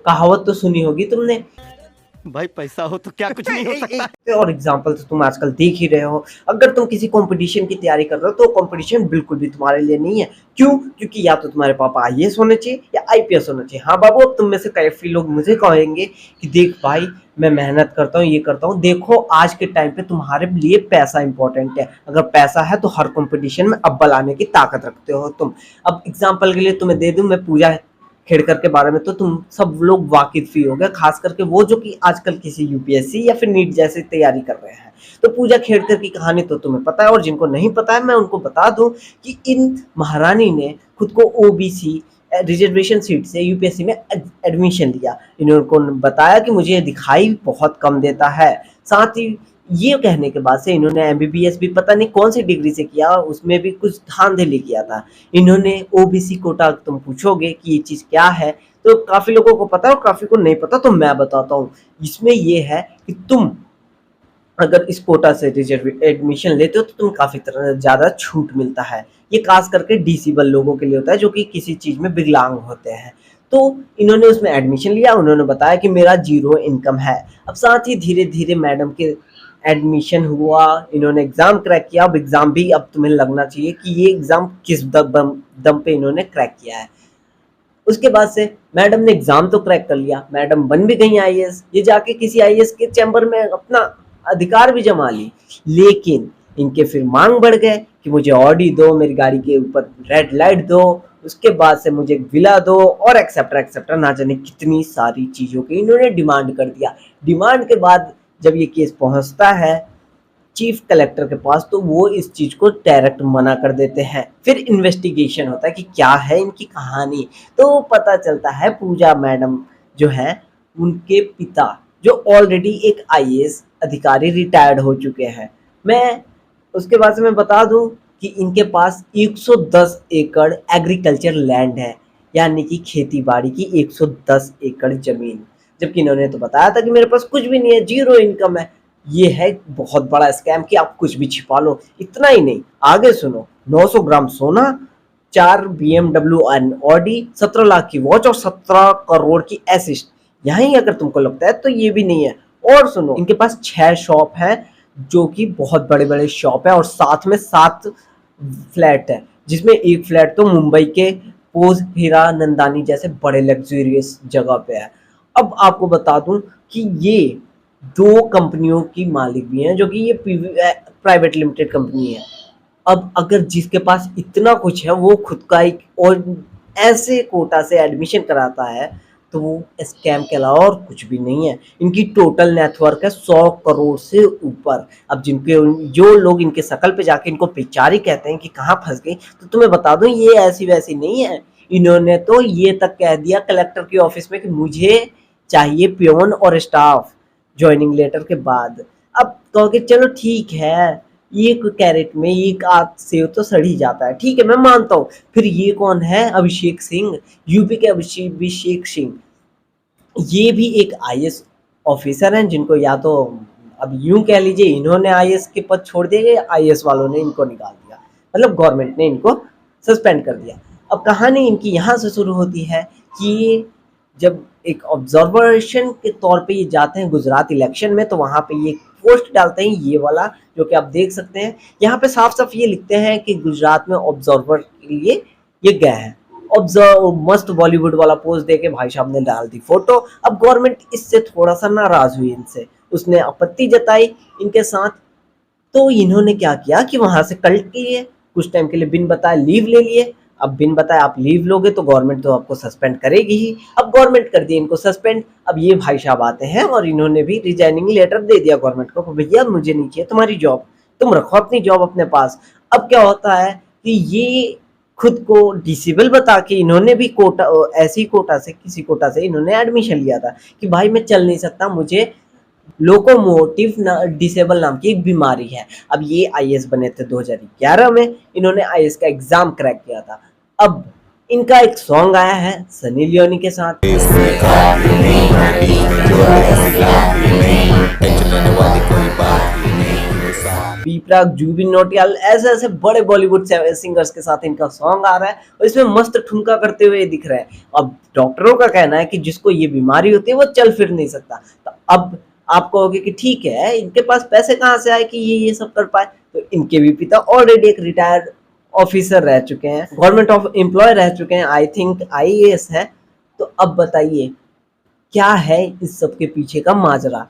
कहावत तो सुनी होगी तुमने। भाई पैसा हो तो क्या कुछ नहीं हो सकता। और एग्जाम्पल तो तुम आजकल देख ही रहे हो। अगर तुम किसी कंपटीशन की तैयारी कर रहे हो तो कंपटीशन बिल्कुल भी तुम्हारे लिए नहीं है। क्यों? क्योंकि या तो तुम्हारे पापा आईएएस होने चाहिए या आईपीएस होना चाहिए। हाँ बाबू, अब तुम में से काफी लोग मुझे कहेंगे कि देख भाई, मैं मेहनत करता हूँ, ये करता हूँ। देखो, आज के टाइम पे तुम्हारे लिए पैसा इंपॉर्टेंट है। अगर पैसा है तो हर कंपटीशन में अव्वल आने की ताकत रखते हो तुम। अब एग्जाम्पल के लिए तुम्हें दे दूं, मैं पूजा खेड़कर के बारे में तो तुम सब लोग वाकिफ ही हो गए, खास करके वो जो कि आजकल किसी यूपीएससी या फिर नीट जैसी तैयारी कर रहे हैं। तो पूजा खेड़कर की कहानी तो तुम्हें पता है, और जिनको नहीं पता है मैं उनको बता दूं कि इन महारानी ने खुद को ओबीसी रिजर्वेशन सीट से यूपीएससी में एडमिशन लिया। इन्होंने बताया कि मुझे दिखाई बहुत कम देता है। साथ ही ये कहने के बाद से इन्होंने एमबीबीएस भी पता नहीं कौन सी डिग्री से किया, उसमें भी कुछ धांधली किया था। इन्होंने ओबीसी कोटा, तुम पूछोगे कि ये चीज़ क्या है, तो काफ़ी लोगों को पता है और काफ़ी को नहीं पता, तो मैं बताता हूँ। इसमें ये है कि तुम अगर इस कोटा से रिजर्व एडमिशन लेते हो तो तुम्हें काफ़ी तरह ज़्यादा छूट मिलता है। ये खास करके डिसेबल लोगों के लिए होता है जो कि किसी चीज़ में विकलांग होते हैं। तो इन्होंने उसमें एडमिशन लिया। उन्होंने बताया कि मेरा जीरो इनकम है। अब साथ ही धीरे धीरे मैडम के एडमिशन हुआ, इन्होंने एग्ज़ाम क्रैक किया। अब एग्ज़ाम भी अब तुम्हें लगना चाहिए कि ये एग्ज़ाम किस दम पे इन्होंने क्रैक किया है। उसके बाद से मैडम ने एग्ज़ाम तो क्रैक कर लिया, मैडम बन भी गई आईएएस। ये जाके किसी आईएएस के चैम्बर में अपना अधिकार भी जमा ली। लेकिन इनके फिर मांग बढ़ गए कि मुझे ऑडी दो, मेरी गाड़ी के ऊपर रेड लाइट दो, उसके बाद से मुझे विला दो, और एक्सेट्रा एक्सेट्रा ना जाने कितनी सारी चीज़ों की इन्होंने डिमांड कर दिया। डिमांड के बाद जब ये केस पहुंचता है चीफ कलेक्टर के पास, तो वो इस चीज़ को डायरेक्ट मना कर देते हैं। फिर इन्वेस्टिगेशन होता है कि क्या है इनकी कहानी। तो पता चलता है पूजा मैडम जो है, उनके पिता जो ऑलरेडी एक आईएएस अधिकारी रिटायर्ड हो चुके हैं। मैं उसके बाद से मैं बता दूं कि इनके पास 110 एकड़ एग्रीकल्चर लैंड है, यानी कि खेती बाड़ी की 110 एकड़ जमीन। जबकि इन्होंने तो बताया था कि मेरे पास कुछ भी नहीं है, जीरो इनकम है। ये है बहुत बड़ा स्कैम कि आप कुछ भी छिपा लो। इतना ही नहीं, आगे सुनो। 900 ग्राम सोना, 4 बीएमडब्ल्यू एंड ऑडी, 17 लाख की वॉच और 17 करोड़ की एसिस्ट। यहीं अगर तुमको लगता है तो ये भी नहीं है। और सुनो, इनके पास 6 शॉप है जो कि बहुत बड़े बड़े शॉप है, और साथ में 7 फ्लैट है, जिसमें एक फ्लैट तो मुंबई के पोज हीरा नंदानी जैसे बड़े लग्जूरियस जगह पे है। अब आपको बता दूं कि ये 2 कंपनियों की मालिक भी हैं, जो कि ये प्राइवेट लिमिटेड कंपनी है। अब अगर जिसके पास इतना कुछ है वो खुद का एक और ऐसे कोटा से एडमिशन कराता है, तो वो स्कैम के अलावा और कुछ भी नहीं है। इनकी टोटल नेटवर्क है 100 करोड़ से ऊपर। अब जिनके जो लोग इनके शकल पे जाके इनको बेचारी कहते हैं कि कहाँ फंस गई, तो तुम्हें बता दूं ये ऐसी वैसी नहीं है। इन्होंने तो ये तक कह दिया कलेक्टर के ऑफिस में कि मुझे चाहिए पियोन और स्टाफ ज्वाइनिंग लेटर के बाद। अब कहोगे चलो ठीक है, एक कैरेट में एक आध सेव तो सड़ ही जाता है, ठीक है मैं मानता हूँ। फिर ये कौन है? अभिषेक सिंह, यूपी के अभिषेक सिंह। ये भी एक आईएएस ऑफिसर हैं, जिनको या तो अब यूं कह लीजिए इन्होंने आईएएस के पद छोड़ दिए या आईएएस वालों ने इनको निकाल दिया, मतलब गवर्नमेंट ने इनको सस्पेंड कर दिया। अब कहानी इनकी यहाँ से शुरू होती है कि जब एक ऑब्जर्वेशन के तौर पे ये जाते हैं गुजरात इलेक्शन में, तो वहाँ पे ये पोस्ट डालते हैं, ये वाला जो कि आप देख सकते हैं। यहाँ पे साफ साफ ये लिखते हैं कि गुजरात में ऑब्जर्वर के लिए ये गए हैं। ऑब्जर्व मस्त बॉलीवुड वाला पोस्ट देके भाई साहब ने डाल दी फोटो। अब गवर्नमेंट इससे थोड़ा सा नाराज हुई इनसे, उसने आपत्ति जताई इनके साथ। तो इन्होंने क्या किया कि वहां से कल्ट किए, कुछ टाइम के लिए बिन बताए लीव ले लिए। अब बिन बताए आप लीव लोगे तो गवर्नमेंट तो आपको सस्पेंड करेगी ही। अब गवर्नमेंट कर दी इनको सस्पेंड। अब ये भाई साहब आते हैं और इन्होंने भी रिजाइनिंग लेटर दे दिया गवर्नमेंट को, भैया मुझे नहीं चाहिए तुम्हारी जॉब, तुम रखो अपनी जॉब अपने पास। अब क्या होता है कि ये खुद को डिसेबल बता के इन्होंने भी कोटा, ऐसी कोटा से किसी कोटा से इन्होंने एडमिशन लिया था कि भाई मैं चल नहीं सकता, मुझे लोकोमोटिव डिसेबल नाम की एक बीमारी है। अब ये आईएएस बने थे 2011 में, इन्होंने आईएएस का एग्जाम क्रैक किया था। अब इनका एक सॉन्ग आया है सनी लियोनी के साथ। बी प्राक, जुबिन नौटियाल, ऐसे ऐसे बड़े बॉलीवुड सिंगर्स के साथ इनका सॉन्ग आ रहा है और इसमें मस्त ठुमका करते हुए दिख रहा है। अब डॉक्टरों का कहना है कि जिसको ये बीमारी होती है वो चल फिर नहीं सकता। तो अब आप कहोगे कि ठीक है, इनके पास पैसे कहाँ से आए कि ये सब कर पाए। तो इनके भी पिता ऑलरेडी एक रिटायर्ड ऑफिसर रह चुके हैं, गवर्नमेंट ऑफ एम्प्लॉय रह चुके हैं, आई थिंक IAS है। तो अब बताइए क्या है इस सब के पीछे का माजरा।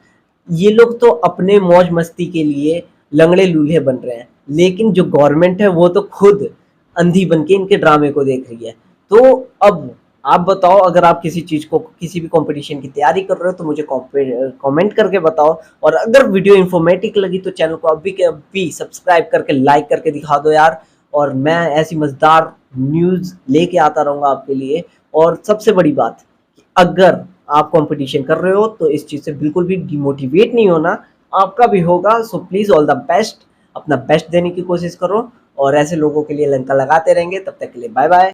ये लोग तो अपने मौज मस्ती के लिए लंगड़े लूल्हे बन रहे हैं, लेकिन जो गवर्नमेंट है वो तो खुद अंधी बन के इनके ड्रामे को देख रही है। तो अब आप बताओ, अगर आप किसी चीज़ को, किसी भी कंपटीशन की तैयारी कर रहे हो तो मुझे कमेंट करके बताओ। और अगर वीडियो इन्फॉर्मेटिव लगी तो चैनल को अभी के अभी सब्सक्राइब करके लाइक करके दिखा दो यार। और मैं ऐसी मज़ेदार न्यूज़ लेके आता रहूँगा आपके लिए। और सबसे बड़ी बात, अगर आप कंपटीशन कर रहे हो तो इस चीज़ से बिल्कुल भी डिमोटिवेट नहीं होना, आपका भी होगा। So please all the best, अपना बेस्ट देने की कोशिश करो और ऐसे लोगों के लिए लंका लगाते रहेंगे। तब तक के लिए बाय बाय।